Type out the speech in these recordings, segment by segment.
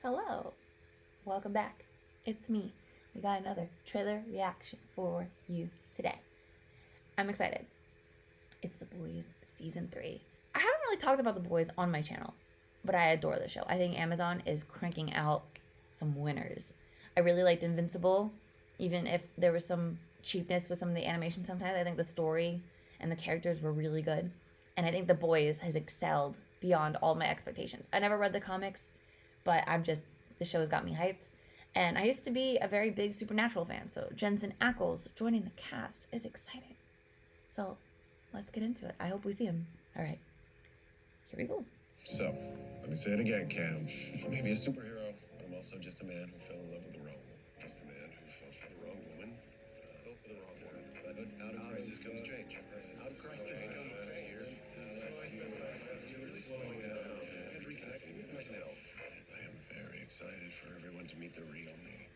Hello, welcome back. It's me. We got another trailer reaction for you today. I'm excited. It's The Boys Season 3. I haven't really talked about The Boys on my channel, but I adore the show. I think Amazon is cranking out some winners. I really liked Invincible, even if there was some cheapness with some of the animation sometimes. I think the story and the characters were really good. And I think The Boys has excelled beyond all my expectations. I never read the comics, but the show has got me hyped. And I used to be a very big Supernatural fan, so Jensen Ackles joining the cast is exciting. So let's get into it. I hope we see him. All right, here we go. So, let me say it again, Cam. I may be a superhero, but I'm also just a man who fell in love with the wrong woman. Just a man who fell for the wrong woman. Fell for the wrong woman. But out of crisis comes change. Out of crisis comes change. I spent the last year really slowing down and reconnecting with myself. I am very excited for everyone to meet the real me.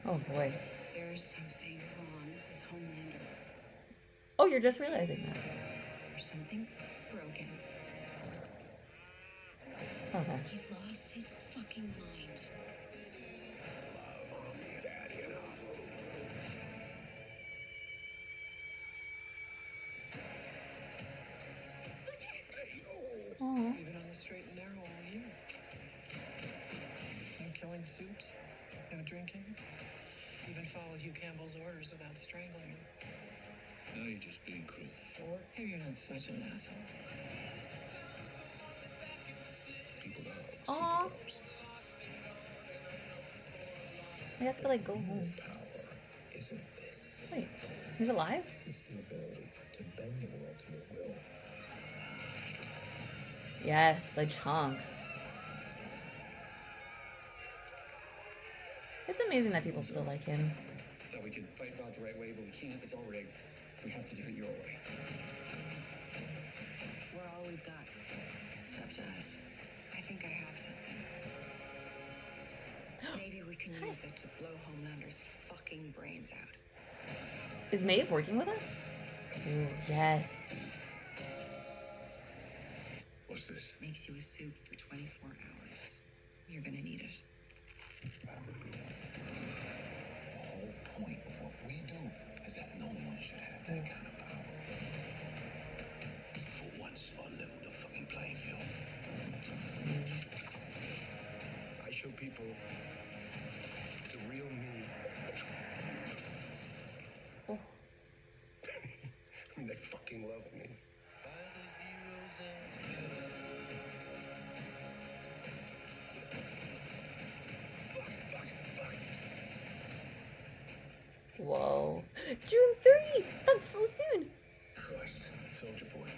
Oh boy. There's something wrong with Homelander. Oh, you're just realizing that. There's something broken. Okay. He's lost his fucking mind. Mom, Dad, you know. Oh. You've been on the straight and narrow all year. No killing soups, no drinking. Even followed Hugh Campbell's orders without strangling him. Now you're just being cruel. Or maybe you're not such an asshole. People don't have Aw. superpowers. I have to go home. Power isn't this. Wait, he's alive? It's the ability to bend the world to your will. Yes, like chunks. It's amazing that people still like him. Thought we could fight about the right way, but we can't. It's all rigged. We have to do it your way. We're all we've got. It's up to us. I think I have something. Maybe we can use it to blow Homelander's fucking brains out. Is Maeve working with us? Ooh, yes. What's this? Makes you a soup for 24 hours. You're gonna need it. The whole point of what we do is that no one should have that kind of power. For once, I'll level the fucking playing field. I show people the real me. Oh. I mean, they fucking love me. Whoa. June 3! That's so soon! Christ, Soldier Boy.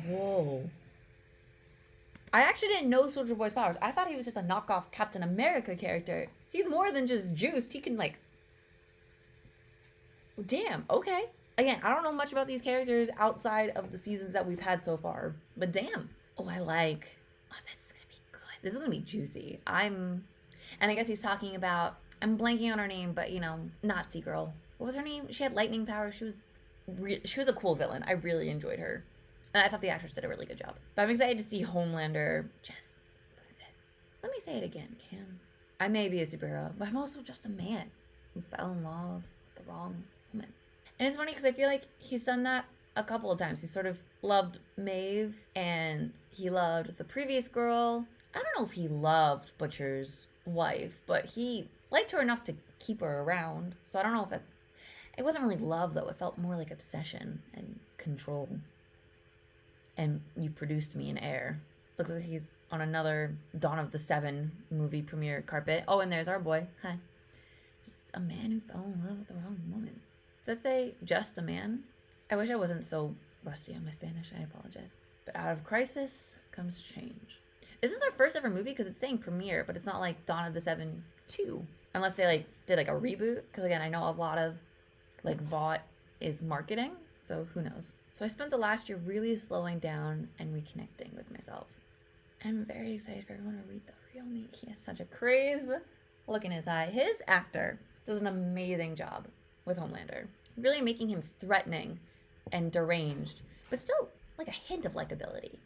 Whoa. I actually didn't know Soldier Boy's powers. I thought he was just a knockoff Captain America character. He's more than just juiced. He can damn, okay. Again, I don't know much about these characters outside of the seasons that we've had so far. But damn. Oh, this is gonna be good. This is gonna be juicy. And I guess he's talking about, I'm blanking on her name, but Nazi girl. What was her name? She had lightning powers. She was a cool villain. I really enjoyed her. And I thought the actress did a really good job. But I'm excited to see Homelander just lose it. Let me say it again, Kim. I may be a superhero, but I'm also just a man who fell in love with the wrong woman. And it's funny because I feel like he's done that a couple of times. He sort of loved Maeve and he loved the previous girl. I don't know if he loved Butcher's wife, but he liked her enough to keep her around. So I don't know if it wasn't really love though. It felt more like obsession and control. And you produced me in air. Looks like he's on another Dawn of the Seven movie premiere carpet. Oh, and there's our boy. Hi. Just a man who fell in love with the wrong woman. Does that say just a man? I wish I wasn't so rusty on my Spanish. I apologize. But out of crisis comes change. Is this their first ever movie? Because it's saying premiere, but it's not like Dawn of the Seven 2. Unless they did a reboot. Because again, I know a lot of VOT is marketing. So who knows? So I spent the last year really slowing down and reconnecting with myself. I'm very excited for everyone to read the real me. He has such a crazy look in his eye. His actor does an amazing job with Homelander. Really making him threatening and deranged, but still like a hint of likability.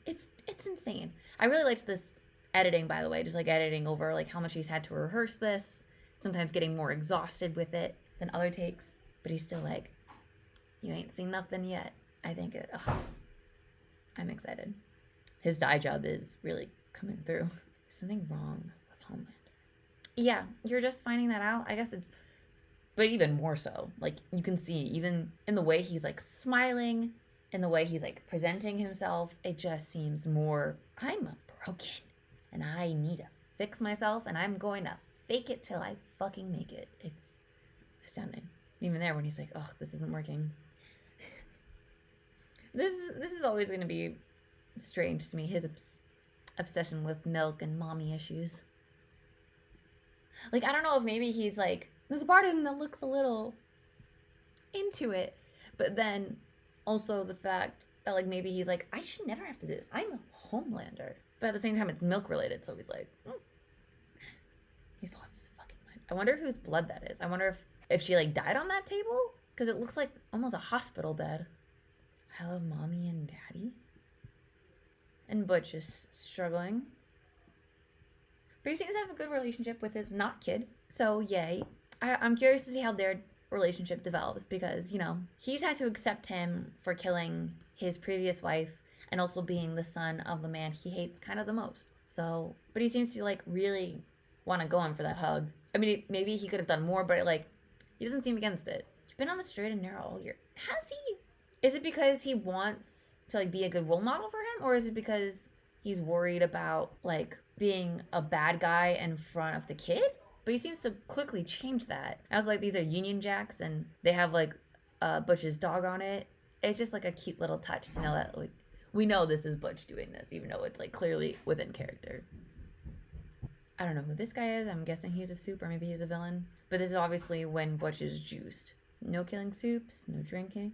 It's insane. I really liked this editing, by the way, just like editing over like how much he's had to rehearse this, sometimes getting more exhausted with it than other takes, but he's still like, you ain't seen nothing yet. I think I'm excited. His dye job is really coming through. Is something wrong with Homelander? Yeah, you're just finding that out. I guess it's, but even more so. Like, you can see, even in the way he's, like, smiling, in the way he's, like, presenting himself, it just seems more, I'm broken, and I need to fix myself, and I'm going to fake it till I fucking make it. It's astounding. Even there, when he's like, oh, this isn't working. This is always going to be strange to me, his obsession with milk and mommy issues. Like, I don't know if maybe he's like, there's a part of him that looks a little into it, but then also the fact that, like, maybe he's like, I should never have to do this. I'm a Homelander. But at the same time, it's milk related, so he's like, he's lost his fucking mind. I wonder whose blood that is. I wonder if she, like, died on that table? Because it looks like almost a hospital bed. I love mommy and daddy. And Butch is struggling. But he seems to have a good relationship with his not kid. So, yay. I'm curious to see how their relationship develops because, you know, he's had to accept him for killing his previous wife and also being the son of the man he hates kind of the most. So, but he seems to, like, really want to go in for that hug. I mean, maybe he could have done more, but, like, he doesn't seem against it. He's been on the straight and narrow all year. Has he? Is it because he wants to, like, be a good role model for him? Or is it because he's worried about, like, being a bad guy in front of the kid? But he seems to quickly change that. I was like, these are Union Jacks, and they have, like, Butch's dog on it. It's just, like, a cute little touch to know that, like, we know this is Butch doing this, even though it's, like, clearly within character. I don't know who this guy is. I'm guessing he's a soup, or maybe he's a villain. But this is obviously when Butch is juiced. No killing soups, no drinking.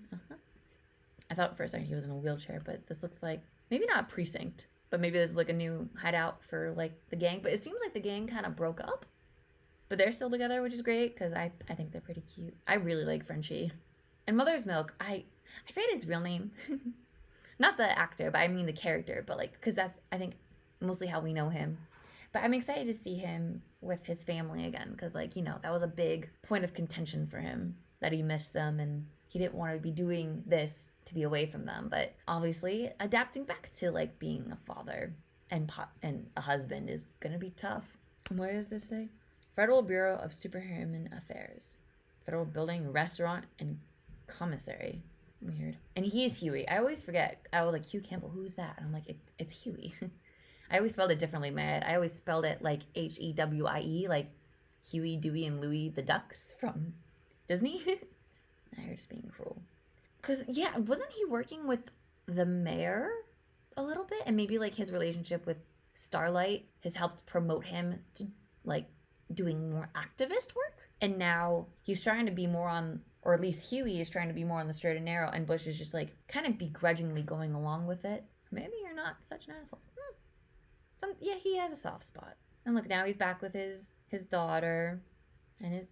I thought for a second he was in a wheelchair, but this looks like, maybe not a precinct, but maybe this is, like, a new hideout for, like, the gang. But it seems like the gang kind of broke up. But they're still together, which is great, because I think they're pretty cute. I really like Frenchie. And Mother's Milk, I forget his real name. Not the actor, but I mean the character. But, like, because that's, I think, mostly how we know him. But I'm excited to see him with his family again, because, like, you know, that was a big point of contention for him, that he missed them, and he didn't want to be doing this to be away from them. But obviously, adapting back to, like, being a father and a husband is going to be tough. What does this say? Federal Bureau of Superhuman Affairs. Federal Building, Restaurant, and Commissary. Weird. And he's Huey. I always forget. I was like, Hugh Campbell, who's that? And I'm like, it's Huey. I always spelled it differently in my head. I always spelled it like Hewie, like Huey, Dewey, and Louie the Ducks from Disney. Now you're just being cruel. Because, yeah, wasn't he working with the mayor a little bit? And maybe, like, his relationship with Starlight has helped promote him to, like, doing more activist work. And now he's trying to be more on, or at least Huey is trying to be more on the straight and narrow, and Bush is just, like, kind of begrudgingly going along with it. Maybe you're not such an asshole. Yeah, he has a soft spot. And look, now he's back with his daughter and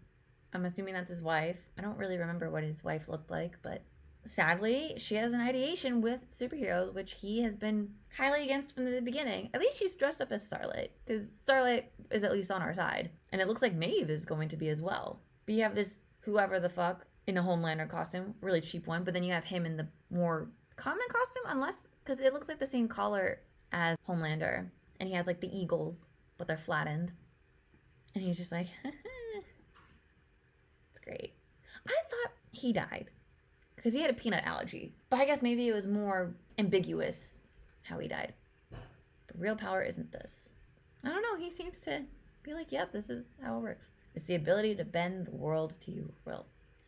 I'm assuming that's his wife. I don't really remember what his wife looked like, but sadly, she has an ideation with superheroes, which he has been highly against from the beginning. At least she's dressed up as Starlight, because Starlight is at least on our side. And it looks like Maeve is going to be as well. But you have this whoever the fuck in a Homelander costume, really cheap one, but then you have him in the more common costume, unless, because it looks like the same color as Homelander. And he has, like, the eagles, but they're flattened. And he's just like, it's great. I thought he died because he had a peanut allergy. But I guess maybe it was more ambiguous how he died. But real power isn't this. I don't know. He seems to be like, yep, this is how it works. It's the ability to bend the world to your will.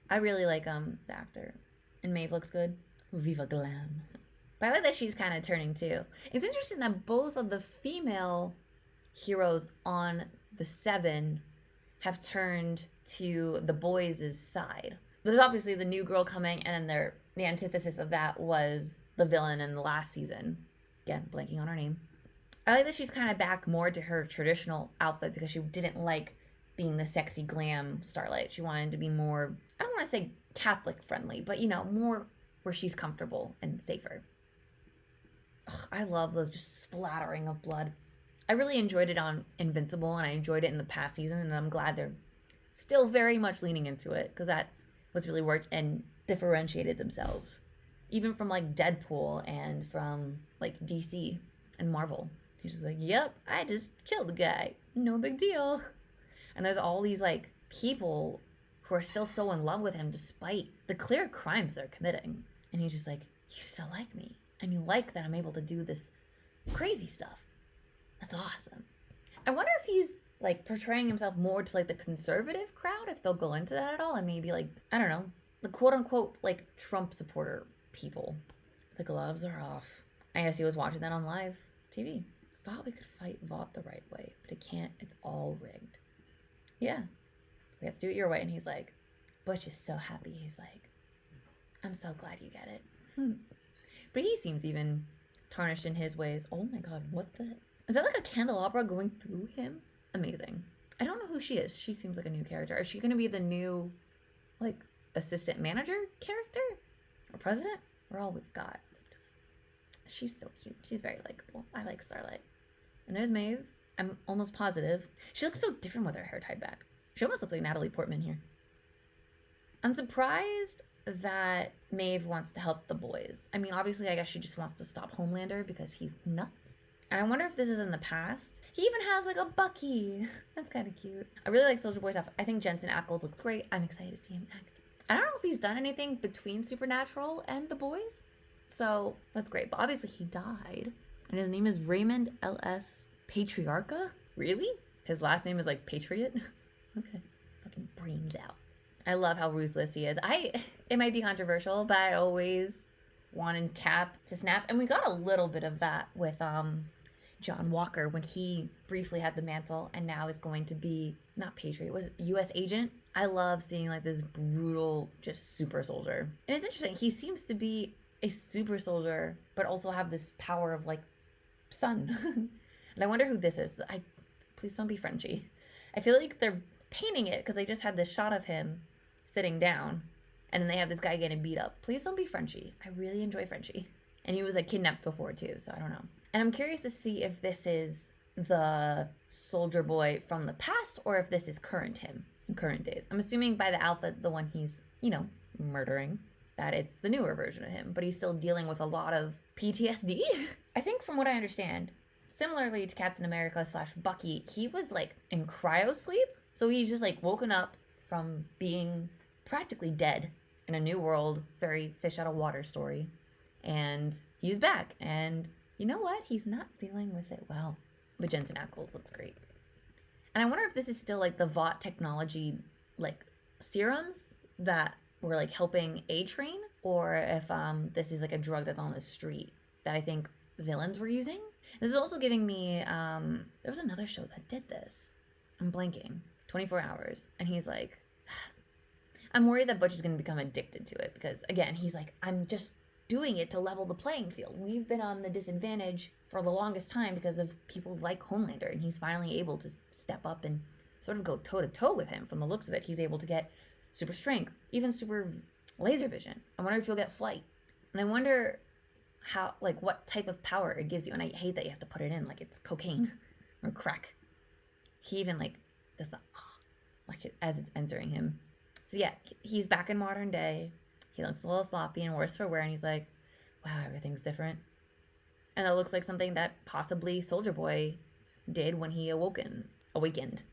I really like the actor. And Maeve looks good. Viva glam. But I like that she's kind of turning too. It's interesting that both of the female heroes on the Seven have turned to the boys' side. There's obviously the new girl coming, and then the antithesis of that was the villain in the last season. Again, blanking on her name. I like that she's kind of back more to her traditional outfit because she didn't like being the sexy glam Starlight. She wanted to be more, I don't want to say Catholic friendly, but, you know, more where she's comfortable and safer. I love those just splattering of blood. I really enjoyed it on Invincible, and I enjoyed it in the past season, and I'm glad they're still very much leaning into it, because that's what's really worked and differentiated themselves. Even from like Deadpool and from like DC and Marvel. He's just like, yep, I just killed the guy. No big deal. And there's all these like people who are still so in love with him despite the clear crimes they're committing. And he's just like, you still like me. And you like that I'm able to do this crazy stuff. That's awesome. I wonder if he's like portraying himself more to like the conservative crowd, if they'll go into that at all, and maybe like, I don't know, the quote unquote like Trump supporter people. The gloves are off. I guess he was watching that on live TV. Thought we could fight Vought the right way, but it can't. It's all rigged. Yeah, we have to do it your way. And he's like, Butch is so happy. He's like, I'm so glad you get it. But he seems even tarnished in his ways. Oh my God, what the? Is that like a candelabra going through him? Amazing. I don't know who she is. She seems like a new character. Is she going to be the new, like, assistant manager character? Or president? We're all we've got. She's so cute. She's very likable. I like Starlight. And there's Maeve. I'm almost positive. She looks so different with her hair tied back. She almost looks like Natalie Portman here. I'm surprised that Maeve wants to help the boys. I mean, obviously, I guess she just wants to stop Homelander because he's nuts. And I wonder if this is in the past. He even has like a Bucky. That's kind of cute. I really like Soldier Boy stuff. I think Jensen Ackles looks great. I'm excited to see him act. I don't know if he's done anything between Supernatural and the boys. So that's great. But obviously he died. And his name is Raymond L.S. Patriarcha? Really? His last name is like Patriot? Okay. Fucking brains out. I love how ruthless he is. It might be controversial, but I always wanted Cap to snap. And we got a little bit of that with John Walker when he briefly had the mantle and now is going to be, not Patriot, was it U.S. agent? I love seeing like this brutal, just super soldier. And it's interesting, he seems to be a super soldier, but also have this power of like sun. And I wonder who this is. Please don't be Frenchie. I feel like they're painting it because they just had this shot of him sitting down and then they have this guy getting beat up. Please don't be Frenchie. I really enjoy Frenchie. And he was like kidnapped before too, so I don't know. And I'm curious to see if this is the soldier boy from the past or if this is current him in current days. I'm assuming by the outfit, the one he's, murdering, that it's the newer version of him, but he's still dealing with a lot of PTSD. I think from what I understand, similarly to Captain America / Bucky, he was like in cryo sleep. So he's just like woken up from being practically dead in a new world, very fish out of water story. And he's back. And you know what? He's not dealing with it well. But Jensen Ackles looks great. And I wonder if this is still like the Vought technology, like serums that were like helping A-Train, or if this is like a drug that's on the street that I think villains were using. This is also giving me, there was another show that did this. I'm blanking. 24 Hours. And he's like, I'm worried that Butch is going to become addicted to it because, again, he's like, I'm just doing it to level the playing field. We've been on the disadvantage for the longest time because of people like Homelander, and he's finally able to step up and sort of go toe-to-toe with him. From the looks of it, he's able to get super strength, even super laser vision. I wonder if he'll get flight. And I wonder how, like, what type of power it gives you. And I hate that you have to put it in like it's cocaine or crack. He even, like, does the like it as it's entering him. So yeah, he's back in modern day. He looks a little sloppy and worse for wear, and he's like, wow, everything's different. And that looks like something that possibly Soldier Boy did when he awakened.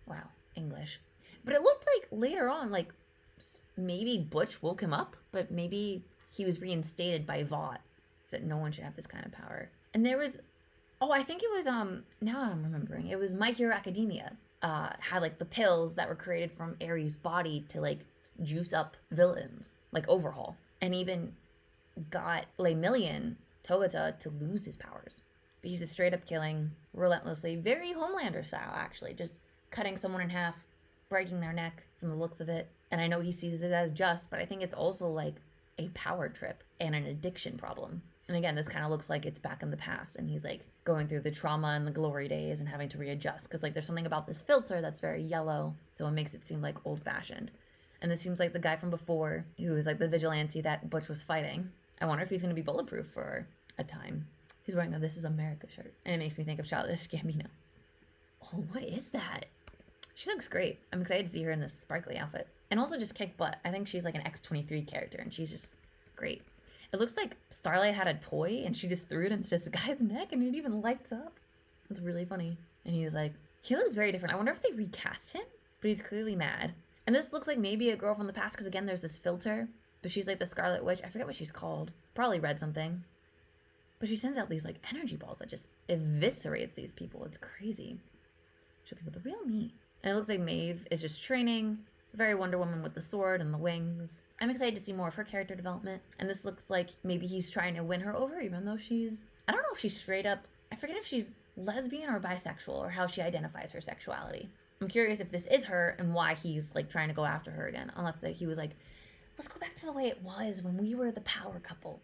Wow, English. But it looked like later on, like maybe Butch woke him up, but maybe he was reinstated by Vought. Said no one should have this kind of power. And there was, I think it was, now I'm remembering, it was My Hero Academia. Had like the pills that were created from Ares' body to like juice up villains, like Overhaul, and even got Lemillion Togata to lose his powers. But he's a straight up killing, relentlessly, very Homelander style actually, just cutting someone in half, breaking their neck from the looks of it. And I know he sees it as just, but I think it's also like a power trip and an addiction problem. And again, this kind of looks like it's back in the past, and he's like going through the trauma and the glory days and having to readjust because like there's something about this filter that's very yellow, so it makes it seem like old fashioned. And this seems like the guy from before who was like the vigilante that Butch was fighting. I wonder if he's going to be bulletproof for a time. She's wearing a This Is America shirt. And it makes me think of Childish Gambino. Oh, what is that? She looks great. I'm excited to see her in this sparkly outfit. And also just kick butt. I think she's like an X-23 character and she's just great. It looks like Starlight had a toy and she just threw it into this guy's neck and it even lights up. It's really funny. And he's like, he looks very different. I wonder if they recast him, but he's clearly mad. And this looks like maybe a girl from the past because again, there's this filter, but she's like the Scarlet Witch. I forget what she's called. Probably read something. But she sends out these like energy balls that just eviscerates these people. It's crazy. Show people the real me. And it looks like Maeve is just training. Very Wonder Woman with the sword and the wings. I'm excited to see more of her character development. And this looks like maybe he's trying to win her over, even though she's... I don't know if she's straight up... I forget if she's lesbian or bisexual or how she identifies her sexuality. I'm curious if this is her and why he's like trying to go after her again. Unless he was like, let's go back to the way it was when we were the power couple.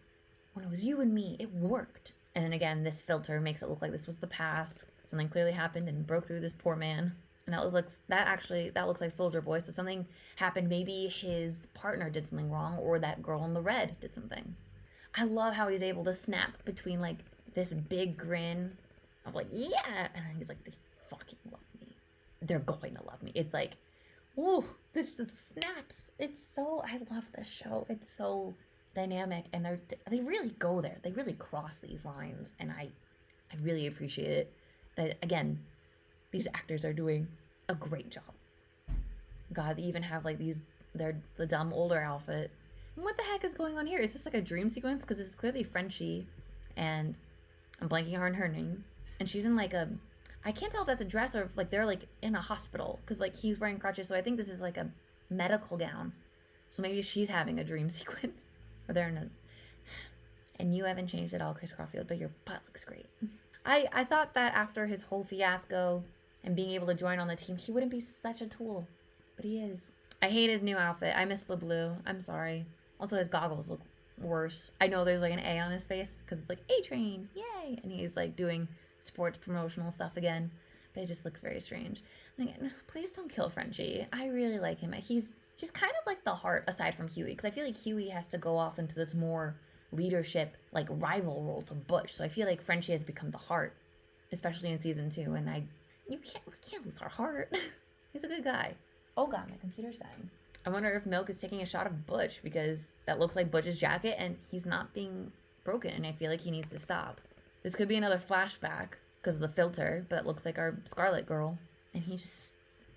When it was you and me, it worked. And then again, this filter makes it look like this was the past. Something clearly happened and broke through this poor man. And that looks like Soldier Boy. So something happened. Maybe his partner did something wrong, or that girl in the red did something. I love how he's able to snap between like this big grin of like, yeah, and then he's like, they fucking love me. They're going to love me. It's like, ooh, this snaps. It's so, I love this show. It's so dynamic, and they really go there. They really cross these lines, and I really appreciate it. And again, these actors are doing a great job. God, they even have like the dumb older outfit. And what the heck is going on here? Is this like a dream sequence? Because this is clearly Frenchie, and I'm blanking on her name, and she's in like a, I can't tell if that's a dress or if like they're like in a hospital, because like he's wearing crutches, so I think this is like a medical gown. So maybe she's having a dream sequence. Or they're in a... And you haven't changed at all, Chris Caulfield, but your butt looks great. I thought that after his whole fiasco and being able to join on the team, he wouldn't be such a tool. But he is. I hate his new outfit. I miss the blue. I'm sorry. Also, his goggles look worse. I know there's like an A on his face because it's like A-Train, yay! And he's like doing sports promotional stuff again. But it just looks very strange. And again, please don't kill Frenchie. I really like him. He's kind of like the heart aside from Huey, because I feel like Huey has to go off into this more leadership, like rival role to Butch. So I feel like Frenchie has become the heart, especially in season 2. And we can't lose our heart. He's a good guy. Oh God, my computer's dying. I wonder if Milk is taking a shot of Butch, because that looks like Butch's jacket and he's not being broken, and I feel like he needs to stop. This could be another flashback because of the filter, but it looks like our Scarlet Girl, and he just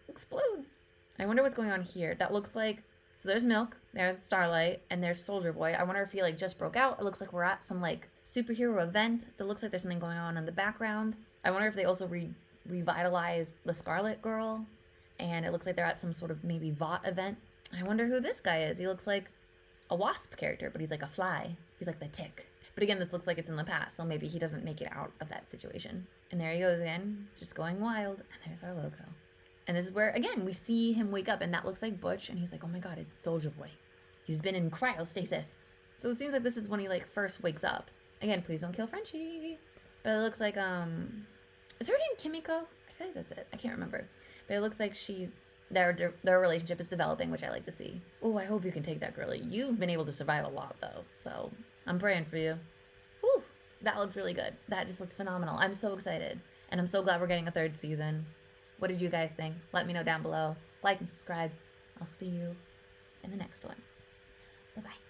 explodes. I wonder what's going on here. That looks like, so there's Milk, there's Starlight, and there's Soldier Boy. I wonder if he like just broke out. It looks like we're at some like superhero event. That looks like there's something going on in the background. I wonder if they also revitalized the Scarlet Girl, and it looks like they're at some sort of maybe Vought event. I wonder who this guy is. He looks like a Wasp character, but he's like a fly. He's like the Tick. But again, this looks like it's in the past, so maybe he doesn't make it out of that situation. And there he goes again, just going wild. And there's our logo. And this is where, again, we see him wake up, and that looks like Butch, and he's like, oh my God, it's Soldier Boy. He's been in cryostasis. So it seems like this is when he like first wakes up. Again, please don't kill Frenchie. But it looks like, is her name Kimiko? I feel like that's it. I can't remember. But it looks like their relationship is developing, which I like to see. Oh, I hope you can take that, girlie. You've been able to survive a lot, though. So I'm praying for you. Whew, that looked really good. That just looked phenomenal. I'm so excited. And I'm so glad we're getting a 3rd season. What did you guys think? Let me know down below. Like and subscribe. I'll see you in the next one. Bye-bye.